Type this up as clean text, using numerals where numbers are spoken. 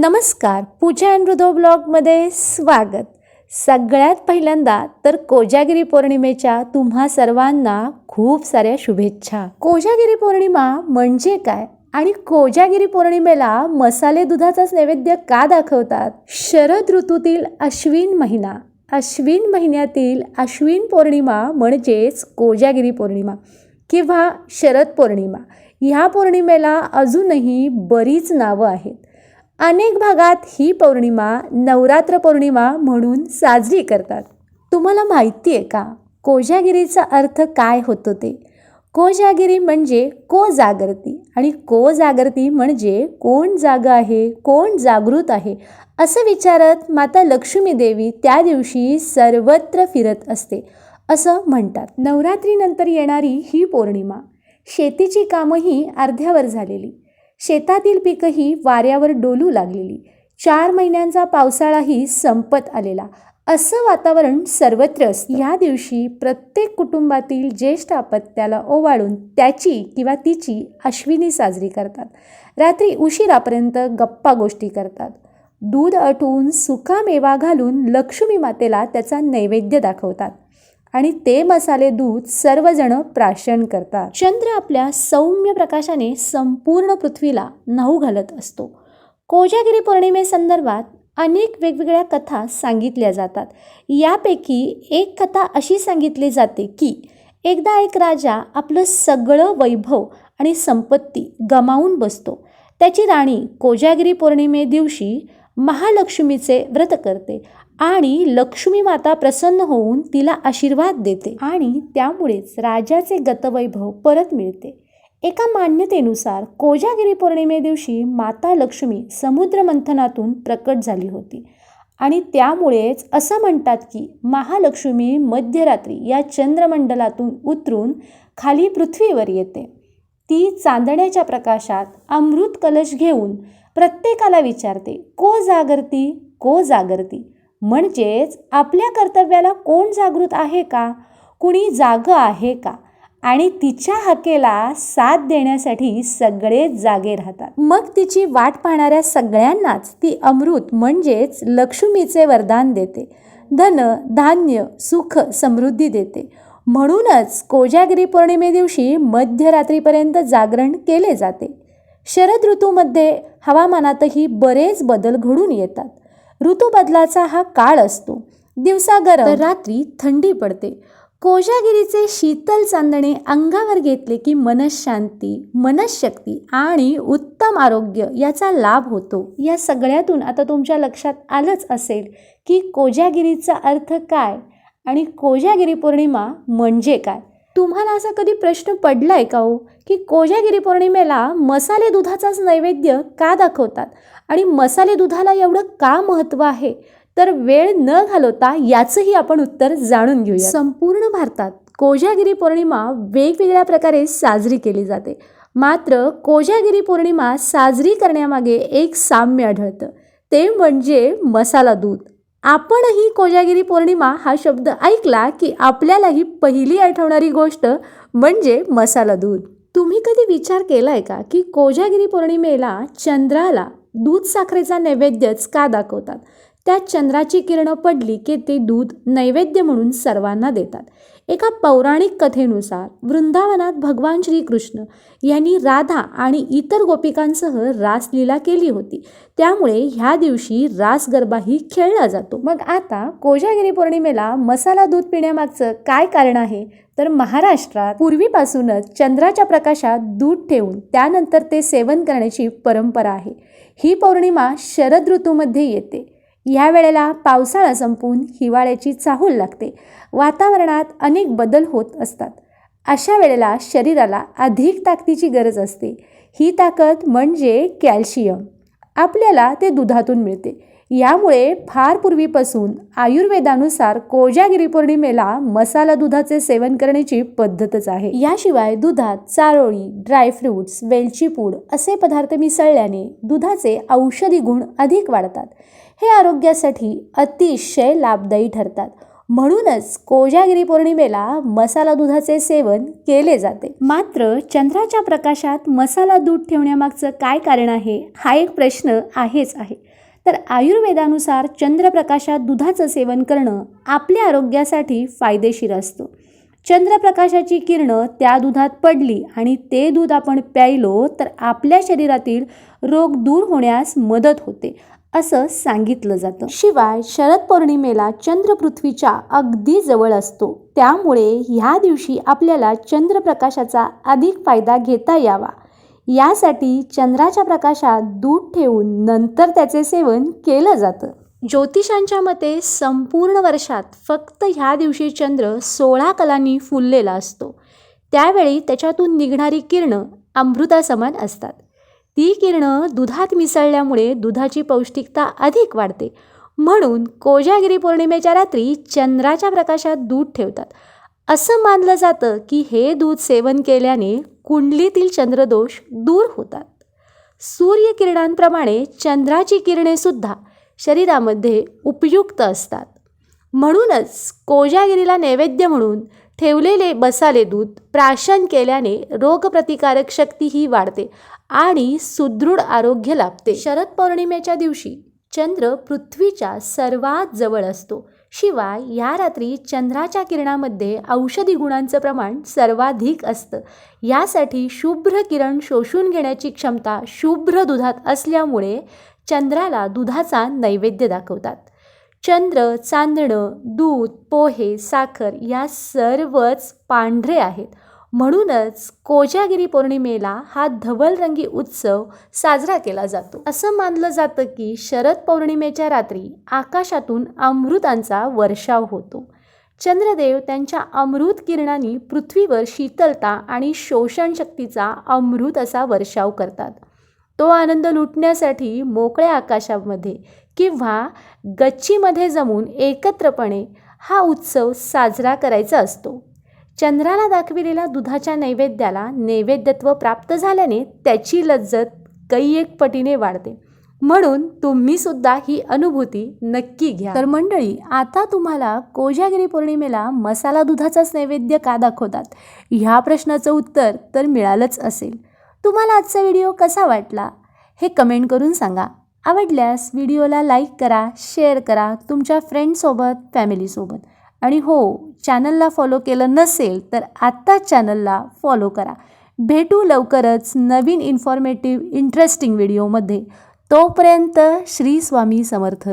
नमस्कार, पूजा अँड मृदो ब्लॉगमध्ये स्वागत. सगळ्यात पहिल्यांदा तर कोजागिरी पौर्णिमेच्या तुम्हा सर्वांना खूप साऱ्या शुभेच्छा. कोजागिरी पौर्णिमा म्हणजे काय आणि कोजागिरी पौर्णिमेला मसाले दुधाचाच नैवेद्य का दाखवतात? शरद ऋतूतील अश्विन महिन्यातील अश्विन पौर्णिमा म्हणजेच कोजागिरी पौर्णिमा किंवा शरद पौर्णिमा. ह्या पौर्णिमेला अजूनही बरीच नावं आहेत. अनेक भागात ही पौर्णिमा नवरात्र पौर्णिमा म्हणून साजरी करतात. तुम्हाला माहिती आहे का कोजागिरीचा अर्थ काय होतो ते? कोजागिरी म्हणजे को जागृती आणि को जागृती म्हणजे कोण जाग आहे, कोण जागृत आहे असं विचारत माता लक्ष्मी देवी त्या दिवशी सर्वत्र फिरत असते असं म्हणतात. नवरात्रीनंतर येणारी ही पौर्णिमा शेतीची कामंही अर्ध्यावर झालेली, शेतातील पिकंही वाऱ्यावर डोलू लागलेली, 4 महिन्यांचा पावसाळाही संपत आलेला असं वातावरण सर्वत्र असतं. या दिवशी प्रत्येक कुटुंबातील ज्येष्ठ अपत्याला ओवाळून त्याची किंवा तिची अश्विनी साजरी करतात. रात्री उशिरापर्यंत गप्पा गोष्टी करतात. दूध आटून सुका मेवा घालून लक्ष्मी मातेला त्याचा नैवेद्य दाखवतात आणि ते मसाले दूध सर्वजण प्राशन करतात. चंद्र आपल्या सौम्य प्रकाशाने संपूर्ण पृथ्वीला न्हाऊ घालत असतो. कोजागिरी पौर्णिमेसंदर्भात अनेक वेगवेगळ्या कथा सांगितल्या जातात. यापैकी एक कथा अशी सांगितली जाते की एकदा एक राजा आपलं सगळं वैभव आणि संपत्ती गमावून बसतो. त्याची राणी कोजागिरी पौर्णिमे दिवशी महालक्ष्मीचे व्रत करते आणि लक्ष्मी माता प्रसन्न होऊन तिला आशीर्वाद देते आणि त्यामुळेच राजाचे गतवैभव परत मिळते. एका मान्यतेनुसार कोजागिरी पौर्णिमे दिवशी माता लक्ष्मी समुद्र मंथनातून प्रकट झाली होती आणि त्यामुळेच असं म्हणतात की महालक्ष्मी मध्यरात्री या चंद्रमंडलातून उतरून खाली पृथ्वीवर येते. ती चांदण्याच्या प्रकाशात अमृत कलश घेऊन प्रत्येकाला विचारते, को जागरती, को जागरती. म्हणजेच आपल्या कर्तव्याला कोण जागृत आहे का, कुणी जाग आहे का, आणि तिच्या हाकेला साथ देण्यासाठी सगळे जागे राहतात. मग तिची वाट पाहणाऱ्या सगळ्यांनाच ती अमृत म्हणजेच लक्ष्मीचे वरदान देते. धन, धान्य, सुख, समृद्धी देते. म्हणूनच कोजागिरी पौर्णिमे दिवशी मध्यरात्रीपर्यंत जागरण केले जाते. शरद ऋतूमध्ये हवामानातही बरेच बदल घडून येतात. ऋतुबदलाचा हा काळ असतो. दिवसा गरम तर रात्री थंडी पडते. कोजागिरीचे शीतल चांदणे अंगावर घेतले की मनःशांती, मनःशक्ती आणि उत्तम आरोग्य याचा लाभ होतो. या सगळ्यातून आता तुमच्या लक्षात आलंच असेल की कोजागिरीचा अर्थ काय आणि कोजागिरी पौर्णिमा म्हणजे काय. तुम्हाला असा कधी प्रश्न पडलाय का हो की कोजागिरी पौर्णिमेला मसाले दुधाचाच नैवेद्य का दाखवतात आणि मसाले दुधाला एवढं का महत्त्व आहे? तर वेळ न घालवता याचंही आपण उत्तर जाणून घेऊया. संपूर्ण भारतात कोजागिरी पौर्णिमा वेगवेगळ्या प्रकारे साजरी केली जाते. मात्र कोजागिरी पौर्णिमा साजरी करण्यामागे एक साम्य आढळतं, ते म्हणजे मसाला दूध. आपणही कोजागिरी पौर्णिमा हा शब्द ऐकला की आपल्यालाही पहिली आठवणारी गोष्ट म्हणजे मसाला दूध. तुम्ही कधी विचार केलाय का की कोजागिरी पौर्णिमेला चंद्राला दूध साखरेचा नैवेद्यच का दाखवतात? त्या चंद्राची किरणं पडली की ते दूध नैवेद्य म्हणून सर्वांना देतात. एका पौराणिक कथेनुसार वृंदावनात भगवान श्रीकृष्ण यांनी राधा आणि इतर गोपिकांसह रासलीला केली होती. त्यामुळे ह्या दिवशी रास गरबाही खेळला जातो. मग आता कोजागिरी पौर्णिमेला मसाला दूध पिण्यामागचं काय कारण आहे? तर महाराष्ट्रात पूर्वीपासूनच चंद्राच्या प्रकाशात दूध ठेवून त्यानंतर ते सेवन करण्याची परंपरा आहे. ही पौर्णिमा शरद ऋतूमध्ये येते. या वेळेला पावसाळा संपून हिवाळ्याची चाहूल लागते. वातावरणात अनेक बदल होत असतात. अशा वेळेला शरीराला अधिक ताकदीची गरज असते. ही ताकद म्हणजे कॅल्शियम. आपल्याला ते दुधातून मिळते. यामुळे फार पूर्वीपासून आयुर्वेदानुसार कोजागिरी पौर्णिमेला मसाला दुधाचे सेवन करण्याची पद्धतच आहे. याशिवाय दुधात चारोळी, ड्रायफ्रूट्स, वेलची पूड असे पदार्थ मिसळल्याने दुधाचे औषधी गुण अधिक वाढतात. हे आरोग्यासाठी अतिशय लाभदायी ठरतात. म्हणूनच कोजागिरी पौर्णिमेला मसाला दुधाचे सेवन केले जाते. मात्र चंद्राच्या प्रकाशात मसाला दूध ठेवण्यामागचं काय कारण आहे हा एक प्रश्न आहेच आहे. तर आयुर्वेदानुसार चंद्रप्रकाशात दुधाचं सेवन करणं आपल्या आरोग्यासाठी फायदेशीर असतं. चंद्रप्रकाशाची किरणं त्या दुधात पडली आणि ते दूध आपण प्यायलो तर आपल्या शरीरातील रोग दूर होण्यास मदत होते असं सांगितलं जातं. शिवाय शरद पौर्णिमेला चंद्र पृथ्वीच्या अगदी जवळ असतो, त्यामुळे ह्या दिवशी आपल्याला चंद्रप्रकाशाचा अधिक फायदा घेता यावा यासाठी चंद्राच्या प्रकाशात दूध ठेवून नंतर त्याचे सेवन केलं जातं. ज्योतिषांच्या मते संपूर्ण वर्षात फक्त ह्या दिवशी चंद्र 16 कलांनी फुललेला असतो. त्यावेळी त्याच्यातून निघणारी किरणं अमृतासमान असतात. ती किरणं दुधात मिसळल्यामुळे दुधाची पौष्टिकता अधिक वाढते. म्हणून कोजागिरी पौर्णिमेच्या रात्री चंद्राच्या प्रकाशात दूध ठेवतात. असं मानलं जातं की हे दूध सेवन केल्याने कुंडलीतील चंद्रदोष दूर होतात. सूर्यकिरणांप्रमाणे चंद्राची किरणे सुद्धा शरीरामध्ये उपयुक्त असतात. म्हणूनच कोजागिरीला नैवेद्य म्हणून ठेवलेले मसाले दूध प्राशन केल्याने रोगप्रतिकारक शक्तीही वाढते आणि सुदृढ आरोग्य लाभते. शरद पौर्णिमेच्या दिवशी चंद्र पृथ्वीच्या सर्वात जवळ असतो. शिवाय या रात्री चंद्राच्या किरणामध्ये औषधी गुणांचं प्रमाण सर्वाधिक असतं. यासाठी शुभ्र किरण शोषून घेण्याची क्षमता शुभ्र दुधात असल्यामुळे चंद्राला दुधाचा नैवेद्य दाखवतात. चंद्र, चांदणं, दूध, पोहे, साखर या सर्वच पांढरे आहेत. म्हणूनच कोजागिरी पौर्णिमेला हा धवलरंगी उत्सव साजरा केला जातो. असं मानलं जातं की शरद पौर्णिमेच्या रात्री आकाशातून अमृतांचा वर्षाव होतो. चंद्रदेव त्यांच्या अमृत किरणांनी पृथ्वीवर शीतलता आणि शोषण शक्तीचा अमृत असा वर्षाव करतात. तो आनंद लुटण्यासाठी मोकळ्या आकाशामध्ये किंवा गच्चीमध्ये जमून एकत्रपणे हा उत्सव साजरा करायचा असतो. चंद्राला दाखविलेल्या दुधाच्या नैवेद्याला नैवेद्यत्व प्राप्त झाल्याने त्याची लज्जत कैक पटीने वाढते. म्हणून तुम्ही सुद्धा ही अनुभूती नक्की घ्या. तर मंडळी, आता तुम्हाला कोजागिरी पौर्णिमेला मसाला दुधाचाच नैवेद्य का दाखवतात ह्या प्रश्नाचं उत्तर तर मिळालंच असेल. तुम्हाला आजचा व्हिडिओ कसा वाटला हे कमेंट करून सांगा. आवडल्यास व्हिडिओला लाईक करा, शेअर करा तुमच्या फ्रेंडसोबत, फॅमिलीसोबत. आणि हो, चॅनलला फॉलो केलं नसेल तर आत्ताच चॅनलला फॉलो करा. भेटू लवकरच नवीन इन्फॉर्मेटिव्ह इंटरेस्टिंग व्हिडिओमध्ये. तोपर्यंत श्री स्वामी समर्थ.